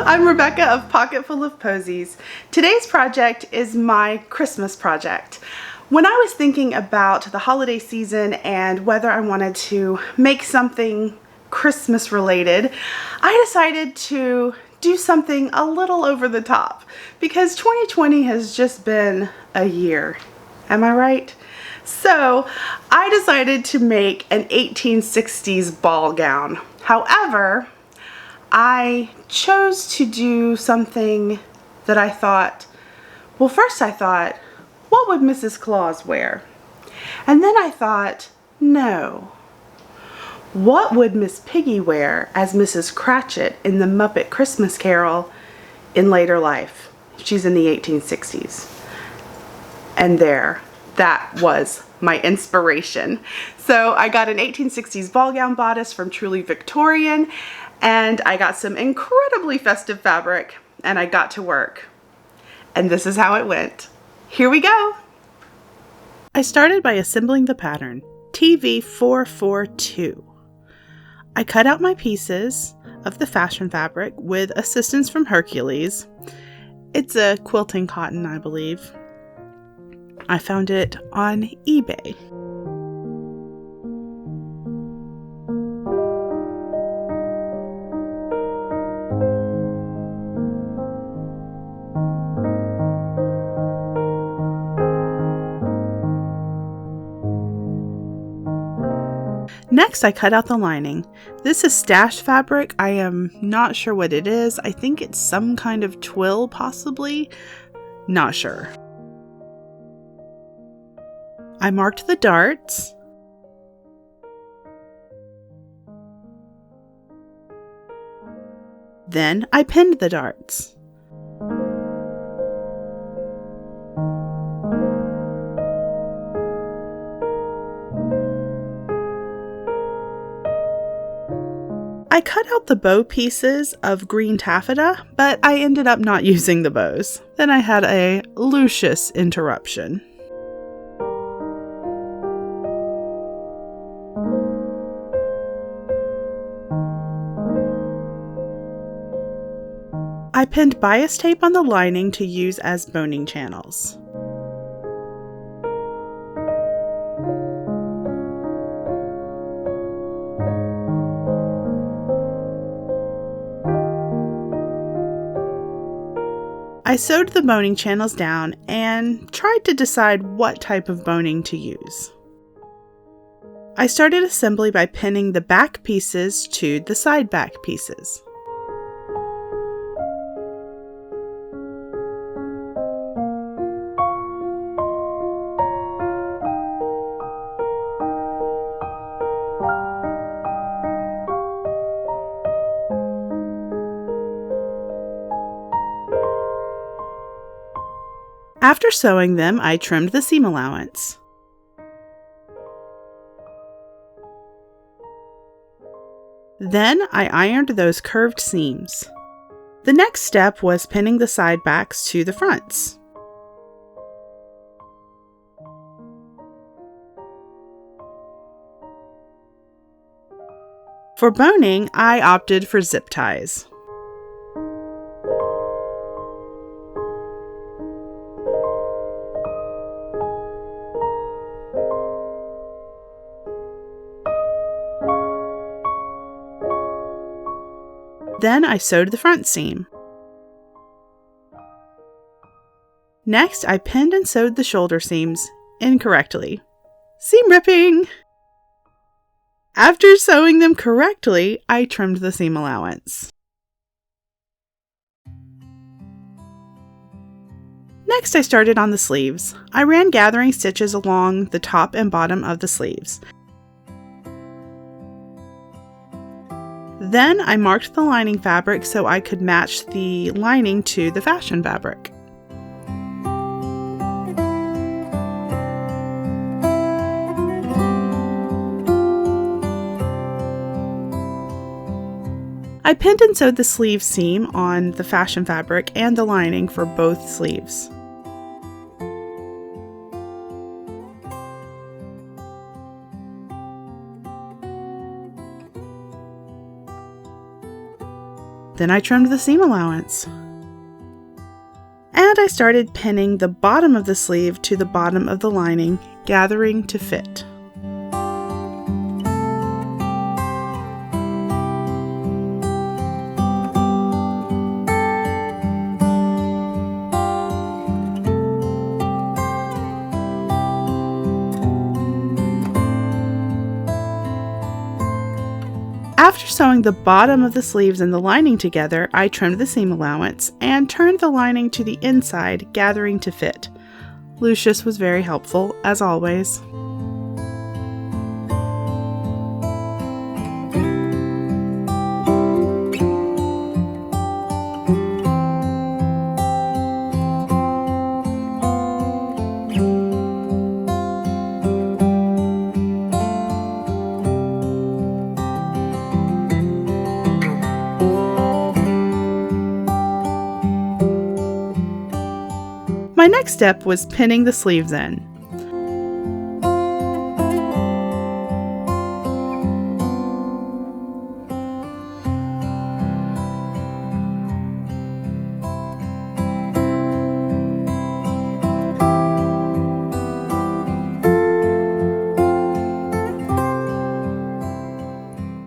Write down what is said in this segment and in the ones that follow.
I'm Rebecca of Pocketful of Posies. Today's project is my Christmas project. When I was thinking about the holiday season and whether I wanted to make something Christmas related, I decided to do something a little over the top because 2020 has just been a year. Am I right? So I decided to make an 1860s ball gown. However, I chose to do something that I thought, well, first I thought, what would Mrs. Claus wear? And then I thought, no. What would Miss Piggy wear as Mrs. Cratchit in the Muppet Christmas Carol in later life? She's in the 1860s. And that was my inspiration. So I got an 1860s ball gown bodice from Truly Victorian, and I got some incredibly festive fabric, and I got to work. And this is how it went. Here we go. I started by assembling the pattern, TV442. I cut out my pieces of the fashion fabric with assistance from Hercules. It's a quilting cotton, I believe. I found it on eBay. Next, I cut out the lining. This is stash fabric. I am not sure what it is. I think it's some kind of twill, possibly. Not sure. I marked the darts. Then I pinned the darts. I cut out the bow pieces of green taffeta, but I ended up not using the bows. Then I had a Lucius interruption. I pinned bias tape on the lining to use as boning channels. I sewed the boning channels down and tried to decide what type of boning to use. I started assembly by pinning the back pieces to the side back pieces. After sewing them, I trimmed the seam allowance. Then I ironed those curved seams. The next step was pinning the side backs to the fronts. For boning, I opted for zip ties. Then I sewed the front seam. Next, I pinned and sewed the shoulder seams incorrectly. Seam ripping! After sewing them correctly, I trimmed the seam allowance. Next, I started on the sleeves. I ran gathering stitches along the top and bottom of the sleeves. Then I marked the lining fabric so I could match the lining to the fashion fabric. I pinned and sewed the sleeve seam on the fashion fabric and the lining for both sleeves. Then I trimmed the seam allowance. And I started pinning the bottom of the sleeve to the bottom of the lining, gathering to fit. After sewing the bottom of the sleeves and the lining together, I trimmed the seam allowance and turned the lining to the inside, gathering to fit. Lucius was very helpful, as always. My next step was pinning the sleeves in.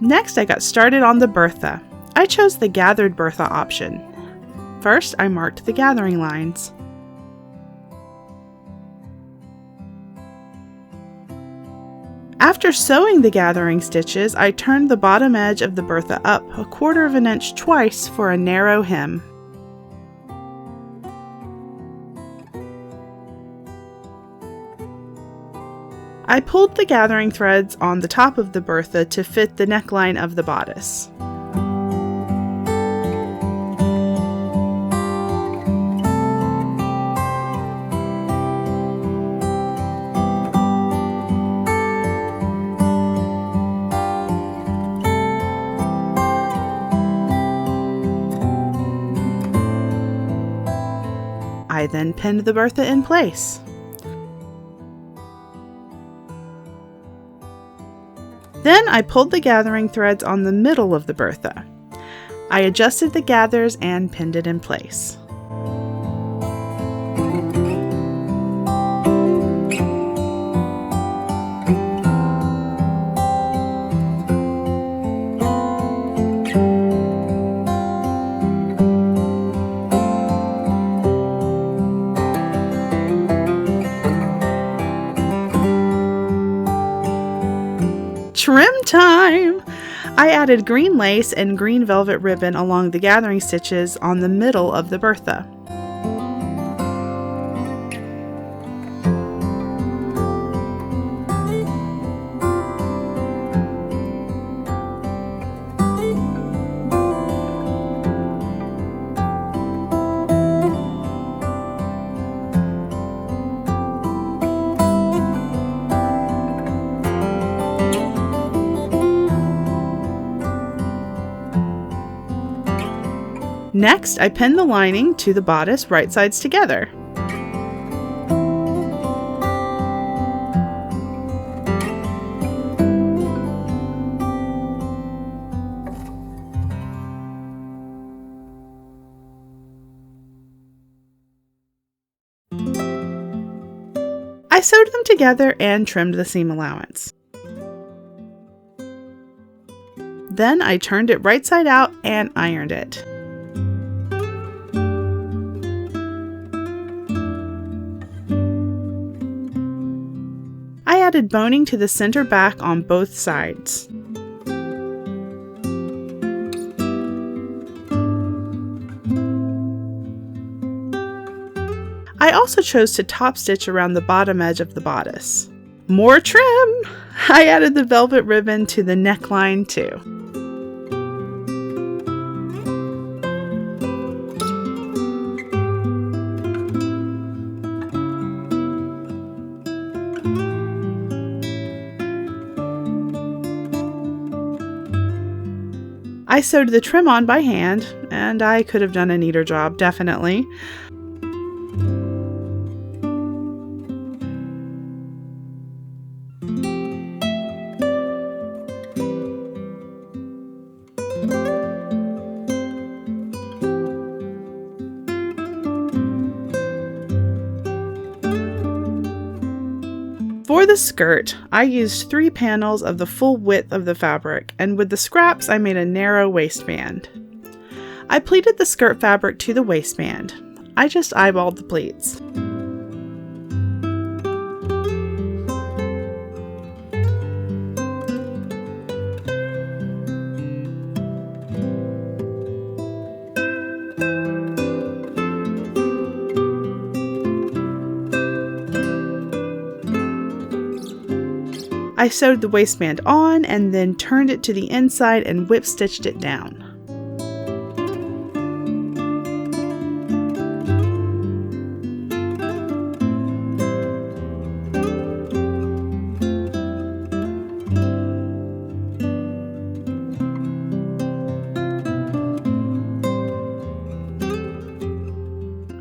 Next, I got started on the bertha. I chose the gathered bertha option. First, I marked the gathering lines. After sewing the gathering stitches, I turned the bottom edge of the bertha up 1/4 of an inch twice for a narrow hem. I pulled the gathering threads on the top of the bertha to fit the neckline of the bodice. I then pinned the bertha in place. Then I pulled the gathering threads on the middle of the bertha. I adjusted the gathers and pinned it in place. Trim time! I added green lace and green velvet ribbon along the gathering stitches on the middle of the bertha. Next, I pinned the lining to the bodice right sides together. I sewed them together and trimmed the seam allowance. Then I turned it right side out and ironed it. I added boning to the center back on both sides. I also chose to top stitch around the bottom edge of the bodice. More trim! I added the velvet ribbon to the neckline too. I sewed the trim on by hand, and I could have done a neater job, definitely. For the skirt, I used 3 panels of the full width of the fabric, and with the scraps I made a narrow waistband. I pleated the skirt fabric to the waistband. I just eyeballed the pleats. I sewed the waistband on and then turned it to the inside and whip stitched it down.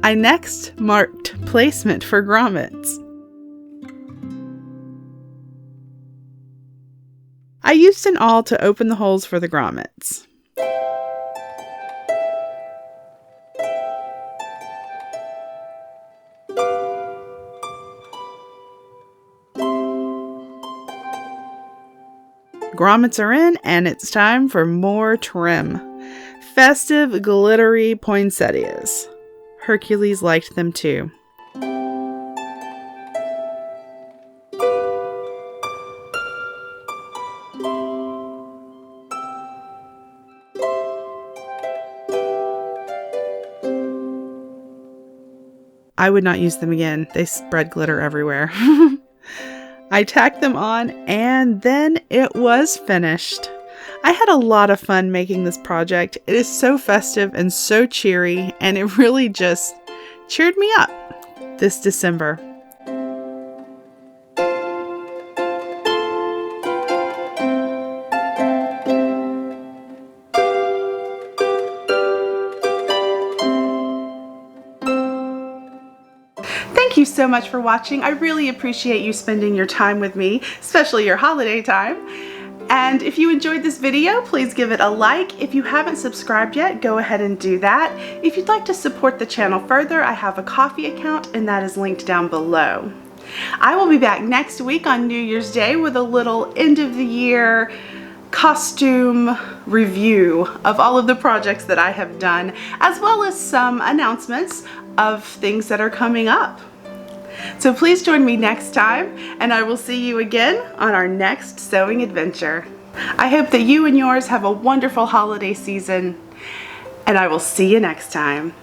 I next marked placement for grommets. I used an awl to open the holes for the grommets. Grommets are in, and it's time for more trim. Festive glittery poinsettias. Hercules liked them too. I would not use them again. They spread glitter everywhere. I tacked them on and then it was finished. I had a lot of fun making this project. It is so festive and so cheery, and it really just cheered me up this December. Thank you so much for watching. I really appreciate you spending your time with me, especially your holiday time. And if you enjoyed this video, please give it a like. If you haven't subscribed yet, go ahead and do that. If you'd like to support the channel further, I have a Ko-fi account and that is linked down below. I will be back next week on New Year's Day with a little end of the year costume review of all of the projects that I have done, as well as some announcements of things that are coming up. So please join me next time, and I will see you again on our next sewing adventure. I hope that you and yours have a wonderful holiday season, and I will see you next time.